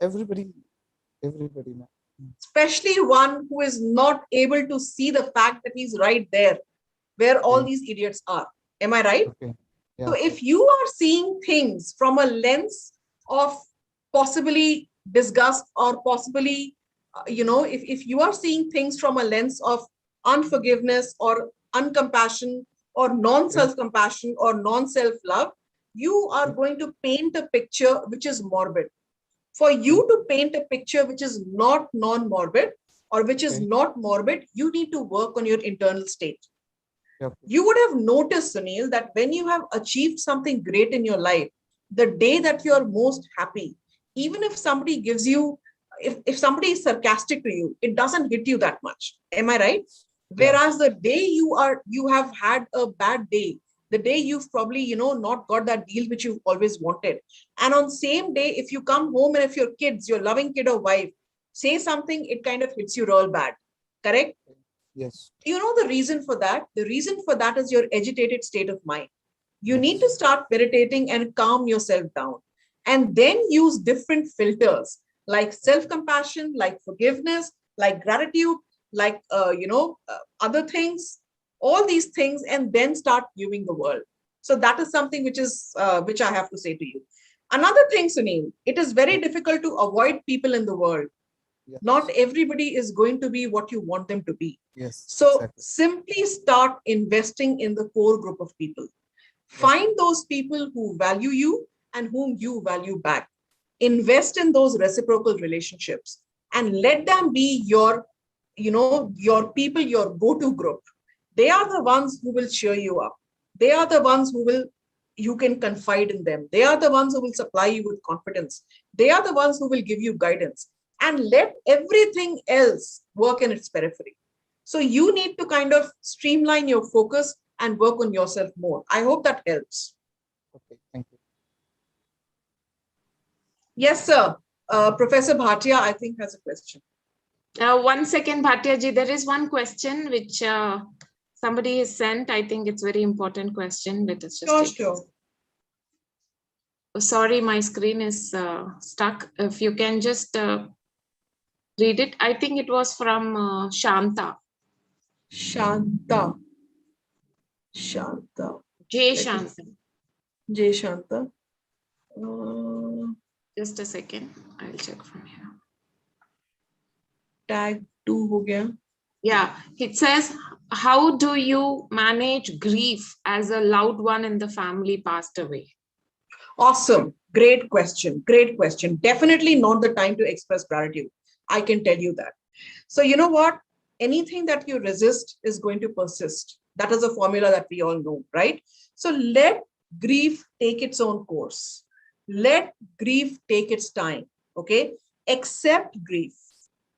Everybody. Especially one who is not able to see the fact that he's right there, where all these idiots are. Am I right? Okay. Yeah. So if you are seeing things from a lens of possibly disgust or possibly, if you are seeing things from a lens of unforgiveness or uncompassion or non-self-compassion or non-self-love, you are going to paint a picture which is morbid. For you to paint a picture which is not non-morbid or which is not morbid, you need to work on your internal state. You would have noticed, Sunil, that when you have achieved something great in your life, the day that you are most happy, even if somebody gives you, if somebody is sarcastic to you, it doesn't hit you that much. Am I right? Whereas the day you have had a bad day, the day you've probably, not got that deal which you've always wanted. And on same day, if you come home and if your kids, your loving kid or wife, say something, it kind of hits you real bad. Correct? Yes. You know the reason for that? The reason for that is your agitated state of mind. You need to start meditating and calm yourself down. And then use different filters like self-compassion, like forgiveness, like gratitude, like, other things, all these things, and then start viewing the world. So that is something which I have to say to you. Another thing, Sunil, it is very difficult to avoid people in the world. Yes. Not everybody is going to be what you want them to be. Yes. So simply start investing in the core group of people. Find those people who value you and whom you value back. Invest in those reciprocal relationships and let them be your, your people, your go-to group. They are the ones who will cheer you up. They are the ones you can confide in them. They are the ones who will supply you with confidence. They are the ones who will give you guidance, and let everything else work in its periphery. So you need to kind of streamline your focus and work on yourself more. I hope that helps. Okay, thank you. Yes, sir. Professor Bhatia, I think, has a question. 1 second, Bhatia ji. There is one question which somebody has sent. I think it's very important question. Let us just Sure. Oh, sorry, my screen is stuck. If you can just read it. I think it was from Shanta. Shanta. Jay Shanta. Jay Shanta. Just a second. I'll check from here. Tag 2 ho gaya. Yeah, it says, how do you manage grief as a loved one in the family passed away? Awesome. Great question. Great question. Definitely not the time to express gratitude. I can tell you that. So you know what? Anything that you resist is going to persist. That is a formula that we all know, right? So let grief take its own course. Let grief take its time. Okay? Accept grief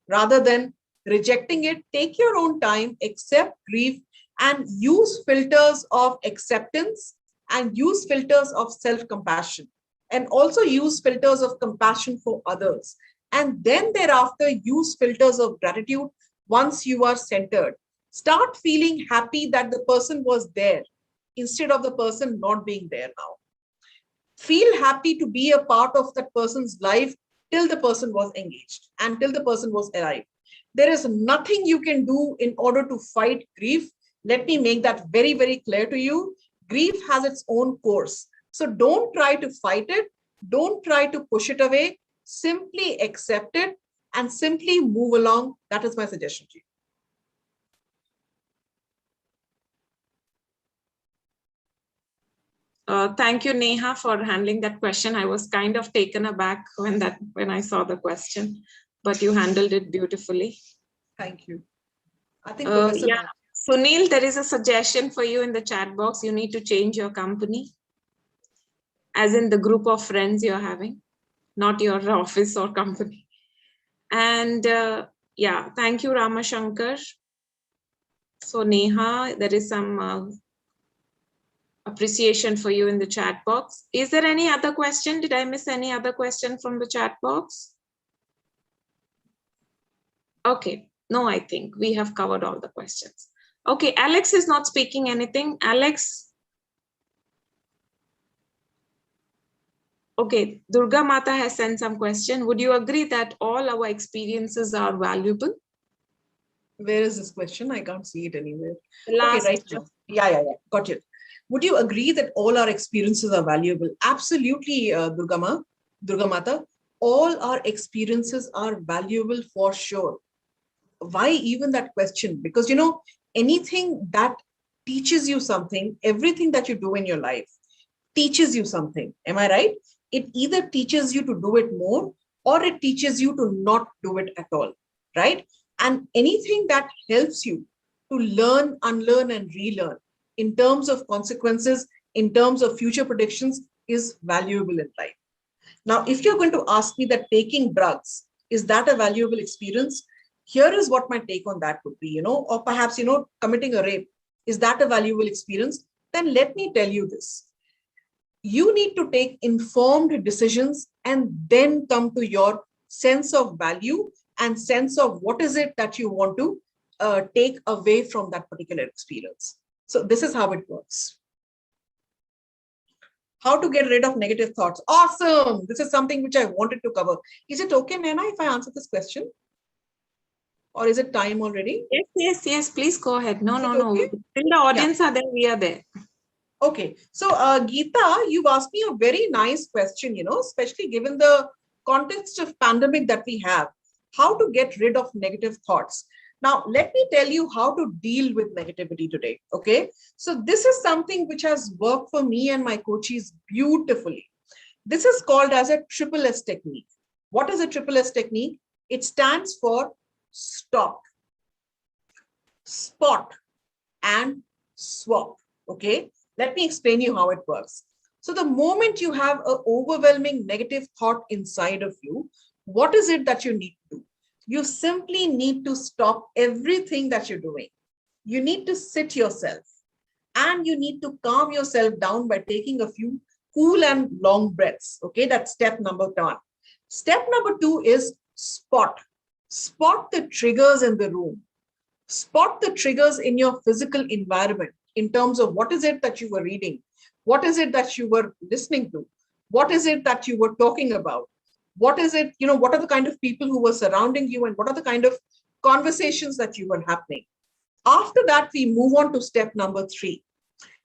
rather than rejecting it. Take your own time, accept grief, and use filters of acceptance and use filters of self-compassion, and also use filters of compassion for others. And then thereafter, use filters of gratitude once you are centered. Start feeling happy that the person was there instead of the person not being there now. Feel happy to be a part of that person's life till the person was engaged and till the person was alive. There is nothing you can do in order to fight grief. Let me make that very, very clear to you. Grief has its own course. So don't try to fight it. Don't try to push it away. Simply accept it and simply move along. That is my suggestion to you. Thank you, Neha, for handling that question. I was kind of taken aback when I saw the question, but you handled it beautifully. Thank you. I think Professor Sunil, there is a suggestion for you in the chat box. You need to change your company, as in the group of friends you're having, not your office or company. And yeah, thank you, Ramashankar. So Neha, there is some appreciation for you in the chat box. Is there any other question? Did I miss any other question from the chat box? Okay, no, I think we have covered all the questions. Okay, Alex is not speaking anything. Alex. Okay, Durga Mata has sent some question. Would you agree that all our experiences are valuable? Where is this question? I can't see it anywhere. Okay, right. Yeah. Got it. Would you agree that all our experiences are valuable? Absolutely, Durga Mata. All our experiences are valuable for sure. Why even that question? Because, anything that teaches you something, everything that you do in your life teaches you something. Am I right? It either teaches you to do it more or it teaches you to not do it at all, right? And anything that helps you to learn, unlearn, and relearn in terms of consequences, in terms of future predictions, is valuable in life. Now, if you're going to ask me that taking drugs, is that a valuable experience? Here is what my take on that would be, or perhaps, committing a rape, is that a valuable experience? Then let me tell you this. You need to take informed decisions and then come to your sense of value and sense of what is it that you want to take away from that particular experience. So this is how it works. How to get rid of negative thoughts. Awesome. This is something which I wanted to cover. Is it okay, Neha, if I answer this question? Or is it time already? Yes. Please go ahead. No. Till the audience are there, we are there. Okay. So, Geeta, you've asked me a very nice question, especially given the context of pandemic that we have, how to get rid of negative thoughts. Now, let me tell you how to deal with negativity today. Okay. So this is something which has worked for me and my coaches beautifully. This is called as a triple S technique. What is a triple S technique? It stands for stop, spot, and swap. Okay, let me explain you how it works. So the moment you have an overwhelming negative thought inside of you, what is it that you need to do? You simply need to stop everything that you're doing. You need to sit yourself and you need to calm yourself down by taking a few cool and long breaths. Okay, that's step number one. Step number two is spot. Spot the triggers in the room. Spot the triggers in your physical environment in terms of what is it that you were reading? What is it that you were listening to? What is it that you were talking about? What is it, what are the kind of people who were surrounding you and what are the kind of conversations that you were happening? After that, we move on to step number three.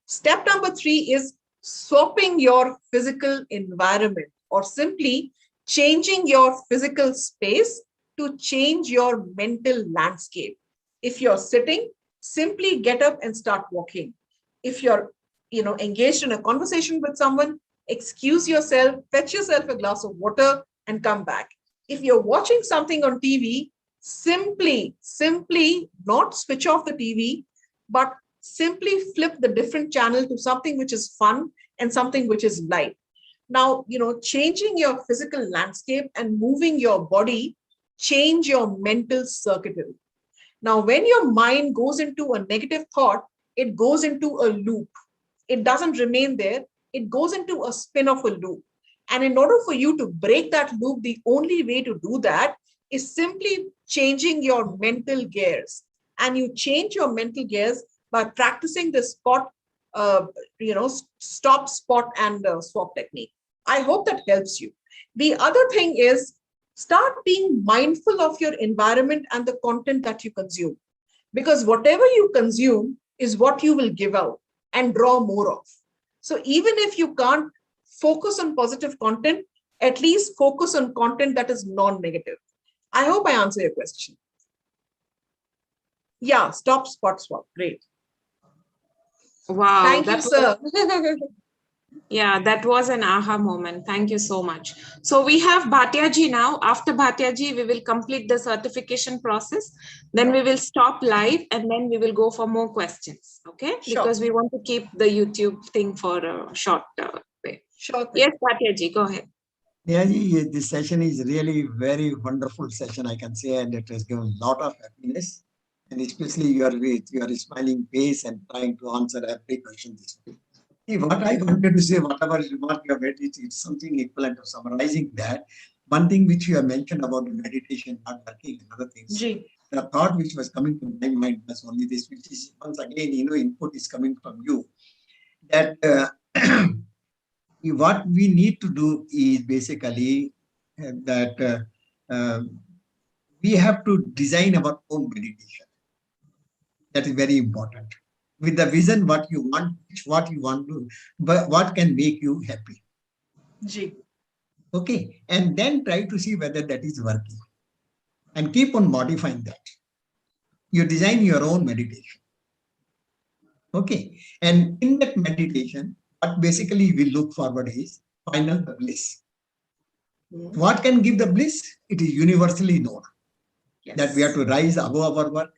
Step number three is swapping your physical environment or simply changing your physical space to change your mental landscape. If you're sitting, simply get up and start walking. If you're engaged in a conversation with someone, excuse yourself, fetch yourself a glass of water and come back. If you're watching something on TV, simply not switch off the TV, but simply flip the different channel to something which is fun and something which is light. Now, changing your physical landscape and moving your body, change your mental circuitry. Now, when your mind goes into a negative thought, it goes into a loop. It doesn't remain there. It goes into a spin of a loop. And in order for you to break that loop, the only way to do that is simply changing your mental gears. And you change your mental gears by practicing the spot, stop, spot, and swap technique. I hope that helps you. The other thing is start being mindful of your environment and the content that you consume. Because whatever you consume is what you will give out and draw more of. So even if you can't focus on positive content, at least focus on content that is non-negative. I hope I answer your question. Yeah, stop, spot, swap. Great. Wow. Thank you, sir. Yeah, that was an aha moment. Thank you so much. So we have Bhatyaji now. After Bhatyaji, we will complete the certification process. Then we will stop live and then we will go for more questions. Okay? Sure. Because we want to keep the YouTube thing for a short way. Sure. Yes, Bhatyaji, go ahead. Yeah, this session is really very wonderful session, I can say, and it has given a lot of happiness. And especially you are with your smiling face and trying to answer every question this way. What I wanted to say, whatever remark you have made, it's something equivalent to summarizing that. One thing which you have mentioned about meditation not working and other things. The thought which was coming to my mind was only this, which is once again, input is coming from you. That what we need to do is basically that we have to design our own meditation. That is very important. With the vision, what you want to, but what can make you happy. Okay, and then try to see whether that is working, and keep on modifying that. You design your own meditation. Okay, and in that meditation, what basically we look forward is final bliss. What can give the bliss? It is universally known that we have to rise above our work.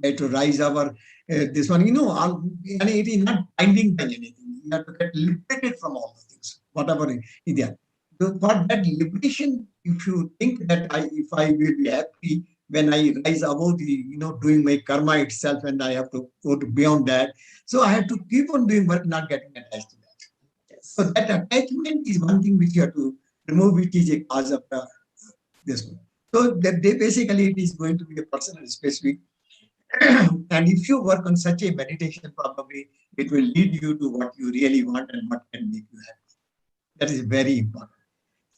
We have to rise our this one, and it is not binding by anything. You have to get liberated from all the things, whatever is there. So for that liberation, if you think that if I will be happy when I rise above the, doing my karma itself, and I have to go to beyond that. So I have to keep on doing work, not getting attached to that. Yes. So that attachment is one thing which you have to remove, which is a cause of this one. So that basically it is going to be a personal specific. And if you work on such a meditation, probably it will lead you to what you really want and what can make you happy. That is very important.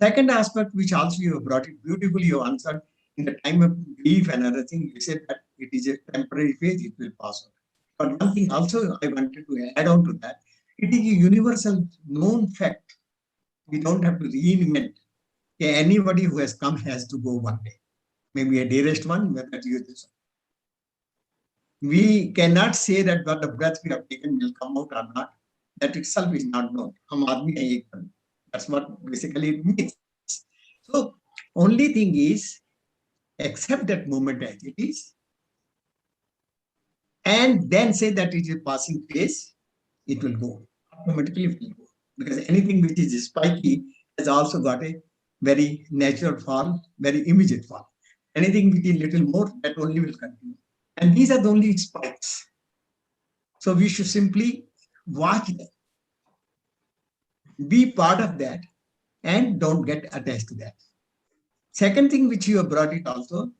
Second aspect, which also you have brought it beautifully, you answered in the time of grief and other thing, you said that it is a temporary phase, it will pass on. But one thing also I wanted to add on to that, it is a universal known fact. We don't have to reinvent. Anybody who has come has to go one day. Maybe a dearest one, whether you this one. We cannot say that what the breath we have taken will come out or not. That itself is not known. That's what basically it means. So only thing is, accept that moment as it is, and then say that it is a passing phase. It will go automatically. It will go, because anything which is spiky has also got a very natural fall, very immediate fall. Anything which is little more, that only will continue. And these are the only spikes. So we should simply watch them, be part of that, and don't get attached to that. Second thing which you have brought it also,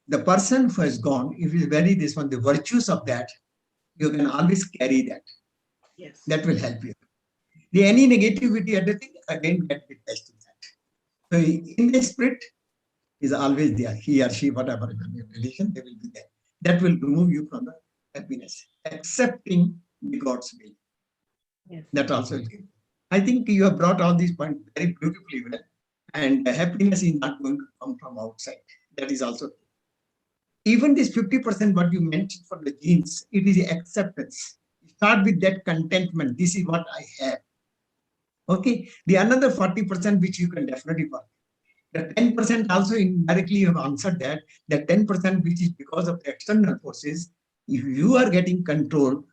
the person who has gone, if you very this one, the virtues of that, you can always carry that. Yes. That will help you. The any negativity, everything, again get attached to that. So in the spirit is always there. He or she, whatever your relation, they will be there. That will remove you from the happiness. Accepting the God's will. Yes. That also will give. I think you have brought all these points very beautifully well. And happiness is not going to come from outside. That is also. Even this 50% what you mentioned for the genes, it is acceptance. Start with that contentment. This is what I have. Okay. The another 40% which you can definitely work. The 10% also indirectly you have answered that. The 10% which is because of the external forces, if you are getting controlled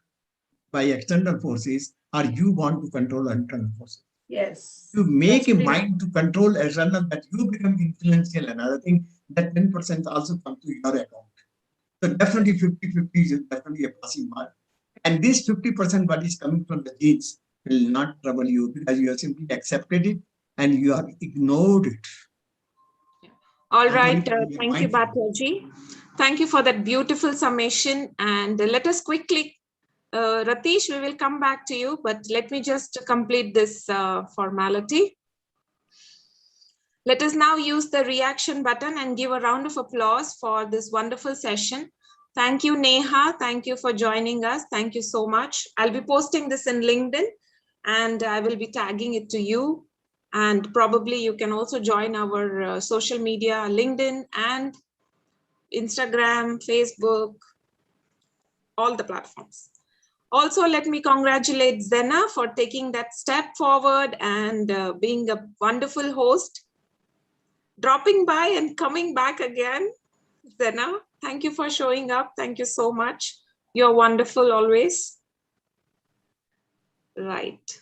by external forces, or you want to control internal forces. Yes. To make a mind to control external, that you become influential, another thing, that 10% also come to your account. So definitely 50-50 is definitely a passing mark. And this 50% what is coming from the genes will not trouble you, because you have simply accepted it and you have ignored it. All right. Thank you, Bhattaji. Thank you for that beautiful summation. And let us quickly, Ratish, we will come back to you, but let me just complete this formality. Let us now use the reaction button and give a round of applause for this wonderful session. Thank you, Neha. Thank you for joining us. Thank you so much. I'll be posting this in LinkedIn and I will be tagging it to you. And probably you can also join our social media, LinkedIn and Instagram, Facebook, all the platforms. Also, let me congratulate Zena for taking that step forward and being a wonderful host. Dropping by and coming back again. Zena, thank you for showing up. Thank you so much. You're wonderful always. Right.